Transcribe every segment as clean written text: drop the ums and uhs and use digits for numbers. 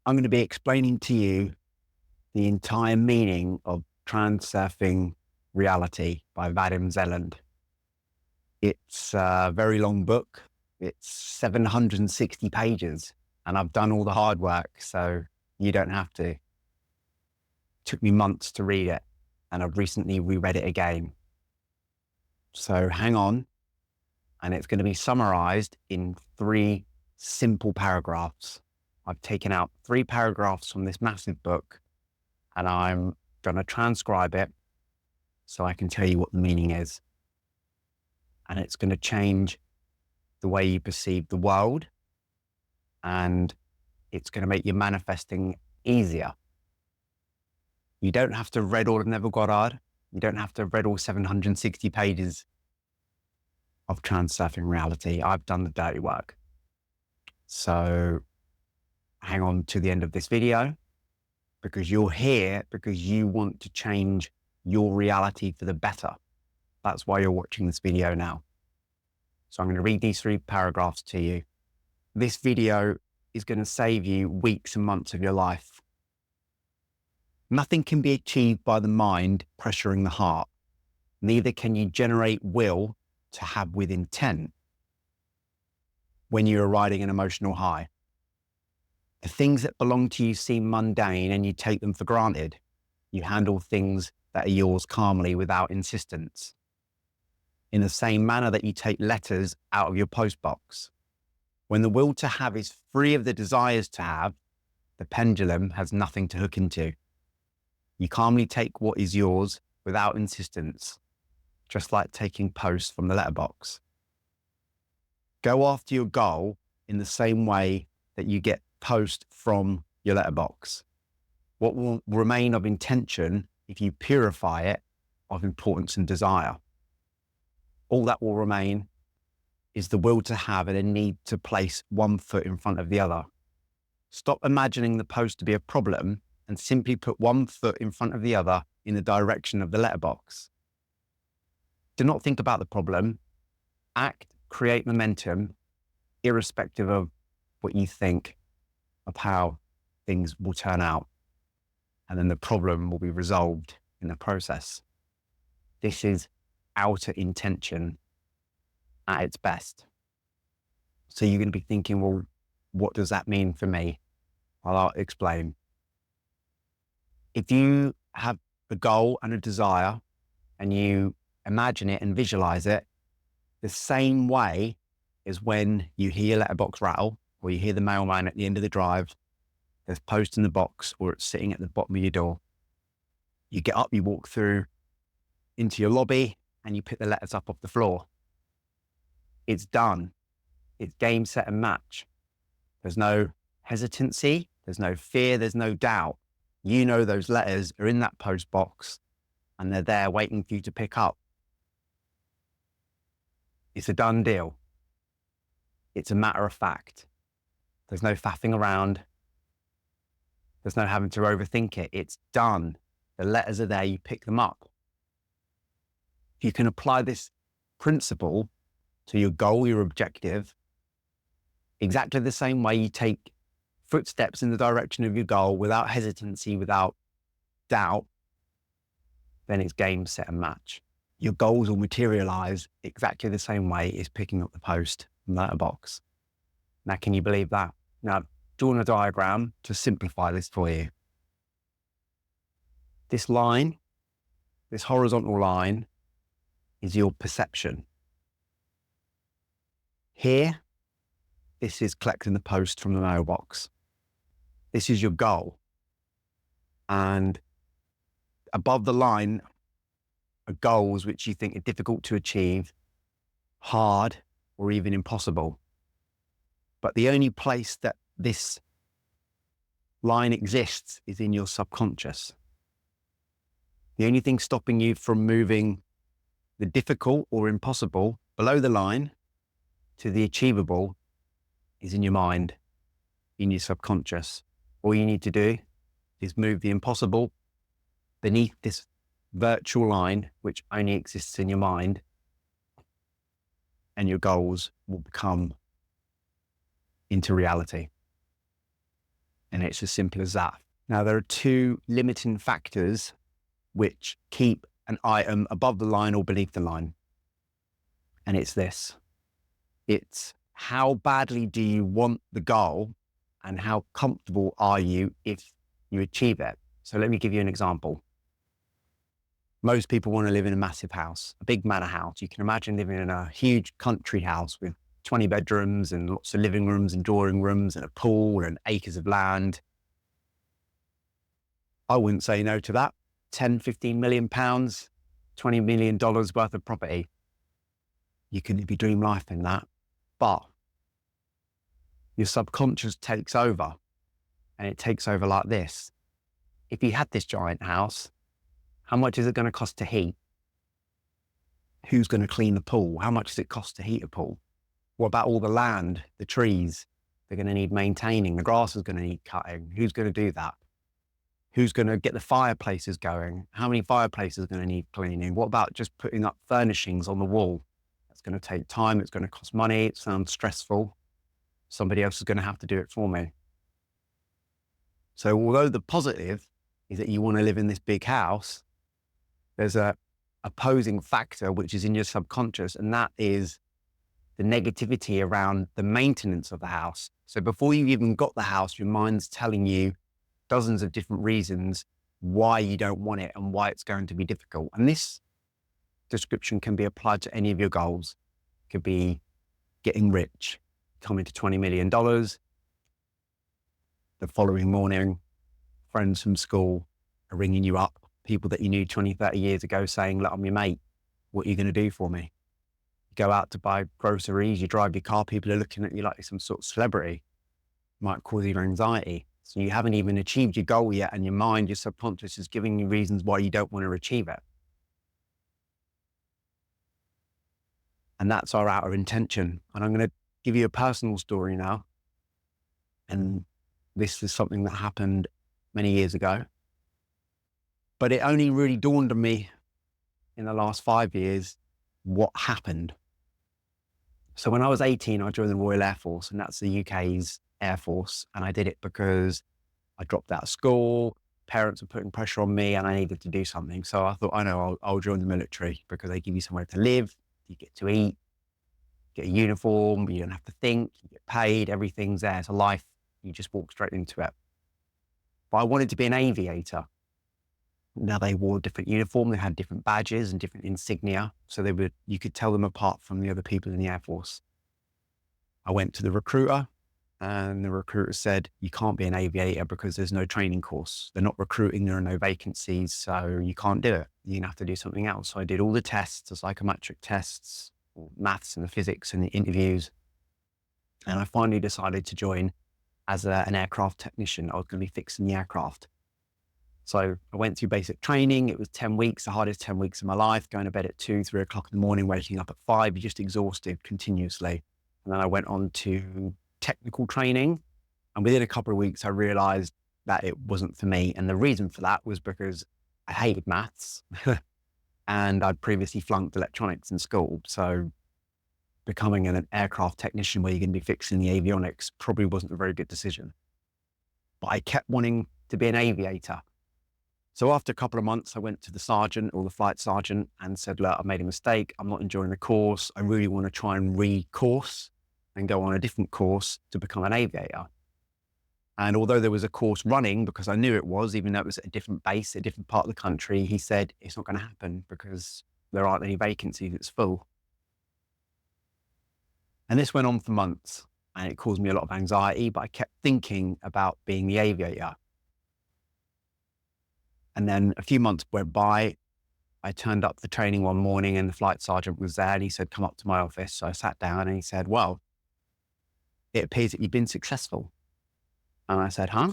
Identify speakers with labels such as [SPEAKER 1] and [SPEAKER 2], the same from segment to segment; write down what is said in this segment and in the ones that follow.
[SPEAKER 1] I'm going to be explaining to you the entire meaning of Transurfing Reality by Vadim Zeland. It's a very long book. It's 760 pages, and I've done all the hard work, so you don't have to. It took me months to read it, and I've recently reread it again. So hang on, and it's going to be summarized in 3 simple paragraphs. I've taken out 3 paragraphs from this massive book, and I'm going to transcribe it so I can tell you what the meaning is. And it's going to change the way you perceive the world, and it's going to make your manifesting easier. You don't have to have read all of Neville Goddard. You don't have to have read all 760 pages of Transurfing Reality. I've done the dirty work. So hang on to the end of this video, because you're here because you want to change your reality for the better. That's why you're watching this video now. So I'm going to read these 3 paragraphs to you. This video is going to save you weeks and months of your life. Nothing can be achieved by the mind pressuring the heart. Neither can you generate will to have with intent when you are riding an emotional high. The things that belong to you seem mundane and you take them for granted. You handle things that are yours calmly without insistence, in the same manner that you take letters out of your postbox. When the will to have is free of the desires to have, the pendulum has nothing to hook into. You calmly take what is yours without insistence, just like taking post from the letterbox. Go after your goal in the same way that you get post from your letterbox. What will remain of intention if you purify it of importance and desire? All that will remain is the will to have and a need to place one foot in front of the other. Stop imagining the post to be a problem and simply put one foot in front of the other in the direction of the letterbox. Do not think about the problem. Act, create momentum, irrespective of what you think of how things will turn out. And then the problem will be resolved in the process. This is outer intention at its best. So you're going to be thinking, well, what does that mean for me? Well, I'll explain. If you have a goal and a desire and you imagine it and visualize it, the same way as when you hear your letterbox rattle or you hear the mailman at the end of the drive, there's post in the box or it's sitting at the bottom of your door. You get up, you walk through into your lobby and you pick the letters up off the floor. It's done. It's game, set and match. There's no hesitancy. There's no fear. There's no doubt. You know those letters are in that post box and they're there waiting for you to pick up. It's a done deal. It's a matter of fact. There's no faffing around. There's no having to overthink it. It's done. The letters are there. You pick them up. You can apply this principle to your goal, your objective, exactly the same way you take footsteps in the direction of your goal without hesitancy, without doubt. Then it's game, set and match. Your goals will materialize exactly the same way as picking up the post from the letterbox. Now, can you believe that? Now, drawn a diagram to simplify this for you. This line, this horizontal line, is your perception. Here, this is collecting the post from the mailbox. This is your goal. And above the line are goals which you think are difficult to achieve, hard, or even impossible. But the only place that this line exists is in your subconscious. The only thing stopping you from moving the difficult or impossible below the line to the achievable is in your mind, in your subconscious. All you need to do is move the impossible beneath this virtual line, which only exists in your mind, and your goals will become into reality. And it's as simple as that. Now, there are two limiting factors which keep an item above the line or beneath the line. And it's this. It's how badly do you want the goal and how comfortable are you if you achieve it? So let me give you an example. Most people want to live in a massive house, a big manor house. You can imagine living in a huge country house with 20 bedrooms and lots of living rooms and drawing rooms and a pool and acres of land. I wouldn't say no to that. 10, 15 million pounds, $20 million worth of property. You can live your dream life in that. But your subconscious takes over, and it takes over like this. If you had this giant house, how much is it going to cost to heat? Who's going to clean the pool? How much does it cost to heat a pool? What about all the land, the trees? They're going to need maintaining. The grass is going to need cutting. Who's going to do that? Who's going to get the fireplaces going? How many fireplaces are going to need cleaning? What about just putting up furnishings on the wall? That's going to take time. It's going to cost money. It sounds stressful. Somebody else is going to have to do it for me. So although the positive is that you want to live in this big house, there's a opposing factor which is in your subconscious, and that is the negativity around the maintenance of the house. So before you even got the house, your mind's telling you dozens of different reasons why you don't want it and why it's going to be difficult. And this description can be applied to any of your goals. It could be getting rich, coming to $20 million. The following morning, friends from school are ringing you up, people that you knew 20, 30 years ago saying, look, I'm your mate. What are you going to do for me? You go out to buy groceries, you drive your car, people are looking at you like you're some sort of celebrity. It might cause you anxiety. So you haven't even achieved your goal yet, and your mind, your subconscious is giving you reasons why you don't want to achieve it. And that's our outer intention. And I'm going to give you a personal story now. And this is something that happened many years ago. But it only really dawned on me in the last 5 years what happened. So when I was 18, I joined the Royal Air Force, and that's the UK's Air Force. And I did it because I dropped out of school, parents were putting pressure on me, and I needed to do something. So I thought, I know, I'll join the military because they give you somewhere to live, you get to eat, get a uniform, you don't have to think, you get paid, everything's there. It's a life, you just walk straight into it. But I wanted to be an aviator. Now they wore a different uniform, they had different badges and different insignia. So you could tell them apart from the other people in the Air Force. I went to the recruiter, and the recruiter said, you can't be an aviator because there's no training course. They're not recruiting, there are no vacancies, so you can't do it. You're going to have to do something else. So I did all the tests, the psychometric tests, maths and the physics and the interviews. And I finally decided to join as an aircraft technician. I was going to be fixing the aircraft. So I went through basic training. It was 10 weeks, the hardest 10 weeks of my life, going to bed at 2, 3 o'clock in the morning, waking up at 5, you're just exhausted continuously. And then I went on to technical training. And within a couple of weeks, I realized that it wasn't for me. And the reason for that was because I hated maths and I'd previously flunked electronics in school. So becoming an aircraft technician where you're going to be fixing the avionics probably wasn't a very good decision. But I kept wanting to be an aviator. So after a couple of months, I went to the sergeant or the flight sergeant and said, look, I've made a mistake. I'm not enjoying the course. I really want to try and re-course and go on a different course to become an aviator. And although there was a course running, because I knew it was, even though it was at a different base, a different part of the country, he said, it's not going to happen because there aren't any vacancies, it's full. And this went on for months and it caused me a lot of anxiety, but I kept thinking about being the aviator. And then a few months went by. I turned up for training one morning and the flight sergeant was there and he said, come up to my office. So I sat down and he said, well, it appears that you've been successful. And I said, huh?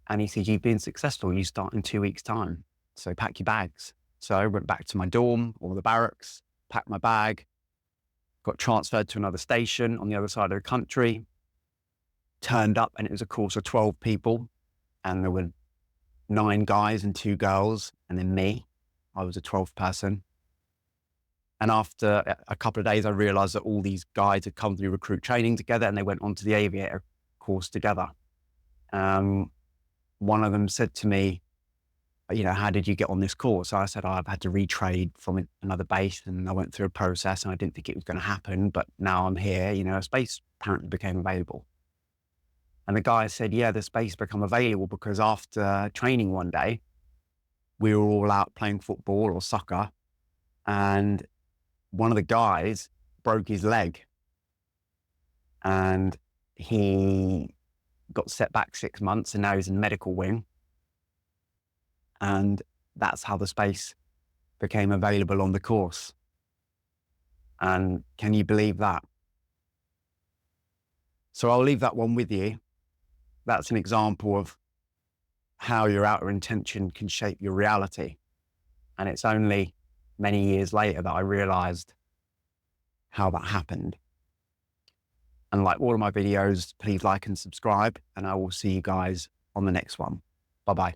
[SPEAKER 1] And he said, you've been successful. You start in 2 weeks' time. So pack your bags. So I went back to my dorm or the barracks, packed my bag, got transferred to another station on the other side of the country, turned up, and it was a course of 12 people. And there were 9 guys and 2 girls, and then me. I was a 12th person. And after a couple of days, I realized that all these guys had come through recruit training together and they went on to the aviator course together. Um, One of them said to me, how did you get on this course? I said, I've had to retrade from another base, and I went through a process, and I didn't think it was going to happen, but now I'm here. A space apparently became available. And the guy said, yeah, the space became available because after training one day, we were all out playing football or soccer, and one of the guys broke his leg, and he got set back 6 months, and now he's in the medical wing. And that's how the space became available on the course. And can you believe that? So I'll leave that one with you. That's an example of how your outer intention can shape your reality. And it's only many years later that I realized how that happened. And like all of my videos, please like and subscribe, and I will see you guys on the next one. Bye-bye.